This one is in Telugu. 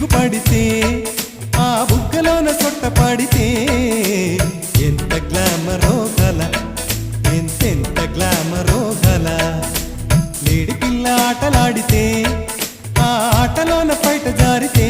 సిగ్గుపడితే ఆ బుగ్గలోన సొట్ట పడితే ఎంత గ్లామరో గల ఎంతెంత గ్లామరో గల లేడి పిల్ల ఆటలాడితే ఆ ఆటలోన బయట జారితే